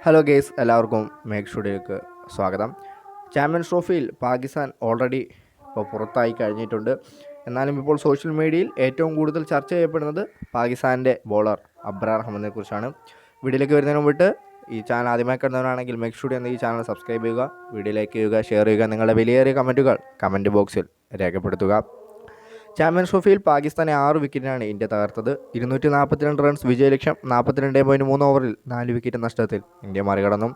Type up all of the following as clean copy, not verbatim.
Hello guys, എല്ലാവർക്കും make സ്റ്റുഡിയോയിലേക്ക് സ്വാഗതം. Champions ട്രോഫിയിൽ പാകിസ്ഥാൻ ഓൾറെഡി ഇപ്പോൾ പുറത്തായി കഴിഞ്ഞിട്ടുണ്ട്. എന്നാലും ഇപ്പോൾ സോഷ്യൽ മീഡിയയിൽ ഏറ്റവും കൂടുതൽ ചർച്ച ചെയ്യപ്പെടുന്നത് പാകിസ്ഥാൻ്റെ ബോളർ അബ്രാർ അഹമ്മദിനെ കുറിച്ചാണ്. വീഡിയോയിലേക്ക് വരുന്നതിന് മുമ്പിട്ട് ഈ ചാനൽ ആദ്യമായി കാണുന്നവരാണെങ്കിൽ മേക്ക് സ്റ്റുഡിയോ എന്ന ഈ ചാനൽ സബ്സ്ക്രൈബ് ചെയ്യുക, വീഡിയോ ലൈക്ക് ചെയ്യുക, ഷെയർ ചെയ്യുക, നിങ്ങളുടെ വിലയേറിയ കമൻറ്റുകൾ കമൻറ്റ് ബോക്സിൽ രേഖപ്പെടുത്തുക. ചാമ്പ്യൻസ് ട്രോഫിയിൽ പാകിസ്ഥാനെ 6 വിക്കറ്റിനാണ് ഇന്ത്യ തകർത്തത്. 242 റൺസ് വിജയലക്ഷ്യം. 42.3 ഓവറിൽ 4 വിക്കറ്റ് നഷ്ടത്തിൽ ഇന്ത്യ മറികടന്നു.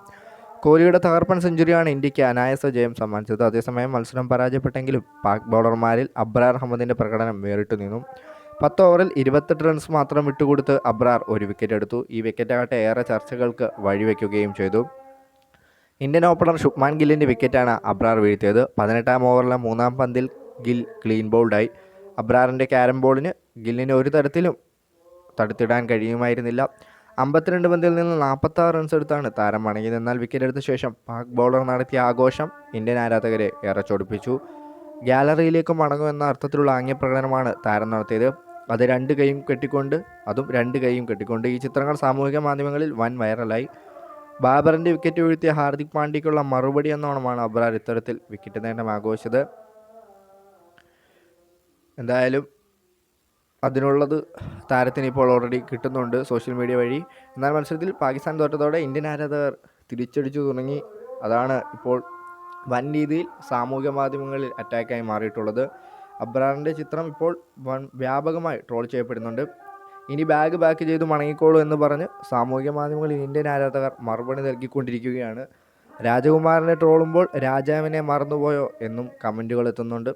കോഹ്ലിയുടെ തകർപ്പൻ സെഞ്ചുറിയാണ് ഇന്ത്യക്ക് അനായാസ ജയം സമ്മാനിച്ചത്. അതേസമയം മത്സരം പരാജയപ്പെട്ടെങ്കിലും പാക് ബൗളർമാരിൽ അബ്രാർ അഹമ്മദിൻ്റെ പ്രകടനം വേറിട്ടു നിന്നു. 10 ഓവറിൽ 28 റൺസ് മാത്രം വിട്ടുകൊടുത്ത് അബ്രാർ 1 വിക്കറ്റ് എടുത്തു. ഈ വിക്കറ്റാകട്ടെ ഏറെ ചർച്ചകൾക്ക് വഴിവെക്കുകയും ചെയ്തു. ഇന്ത്യൻ ഓപ്പണർ ശുഭ്മാൻ ഗില്ലിൻ്റെ വിക്കറ്റാണ് അബ്രാർ വീഴ്ത്തിയത്. 18-ാം ഓവറിലെ 3-ാം പന്തിൽ ഗിൽ ക്ലീൻ ബൗൾഡായി. അബ്രാറിൻ്റെ ക്യാരം ബോളിന് ഗില്ലിന് ഒരു തരത്തിലും തടുത്തിടാൻ കഴിയുമായിരുന്നില്ല. 52 പന്തിൽ നിന്ന് 46 റൺസ് എടുത്താണ് താരം മടങ്ങിയത്. എന്നാൽ വിക്കറ്റ് എടുത്ത ശേഷം പാക് ബൗളർ നടത്തിയ ആഘോഷം ഇന്ത്യൻ ആരാധകരെ ഏറെ ചൊടിപ്പിച്ചു. ഗാലറിയിലേക്ക് മടങ്ങുമെന്ന അർത്ഥത്തിലുള്ള ആംഗ്യപ്രകടനമാണ് താരം നടത്തിയത്. അത് രണ്ട് കൈയും കെട്ടിക്കൊണ്ട്. ഈ ചിത്രങ്ങൾ സാമൂഹിക മാധ്യമങ്ങളിൽ വൻ വൈറലായി. ബാബറിൻ്റെ വിക്കറ്റ് വീഴ്ത്തിയ ഹാർദിക് പാണ്ഡ്യയ്ക്കുള്ള മറുപടി എന്നോണമാണ് അബ്രാർ ഇത്തരത്തിൽ വിക്കറ്റ് നേട്ടം ആഘോഷിച്ചത്. എന്തായാലും അതിനുള്ളത് താരത്തിന് ഇപ്പോൾ ഓൾറെഡി കിട്ടുന്നുണ്ട് സോഷ്യൽ മീഡിയ വഴി. എന്നാൽ മത്സരത്തിൽ പാകിസ്ഥാൻ തോറ്റതോടെ ഇന്ത്യൻ ആരാധകർ തിരിച്ചടിച്ചു തുടങ്ങി. അതാണ് ഇപ്പോൾ വൻ രീതിയിൽ സാമൂഹിക മാധ്യമങ്ങളിൽ അറ്റാക്കായി മാറിയിട്ടുള്ളത്. അബ്രാറിൻ്റെ ചിത്രം ഇപ്പോൾ വ്യാപകമായി ട്രോൾ ചെയ്യപ്പെടുന്നുണ്ട്. ഇനി ബാക്ക് ചെയ്ത് മടങ്ങിക്കോളൂ എന്ന് പറഞ്ഞ് സാമൂഹിക മാധ്യമങ്ങളിൽ ഇന്ത്യൻ ആരാധകർ മറുപടി നൽകിക്കൊണ്ടിരിക്കുകയാണ്. രാജകുമാരനെ ട്രോളുമ്പോൾ രാജാവിനെ മറന്നുപോയോ എന്നും കമൻറ്റുകൾ എത്തുന്നുണ്ട്.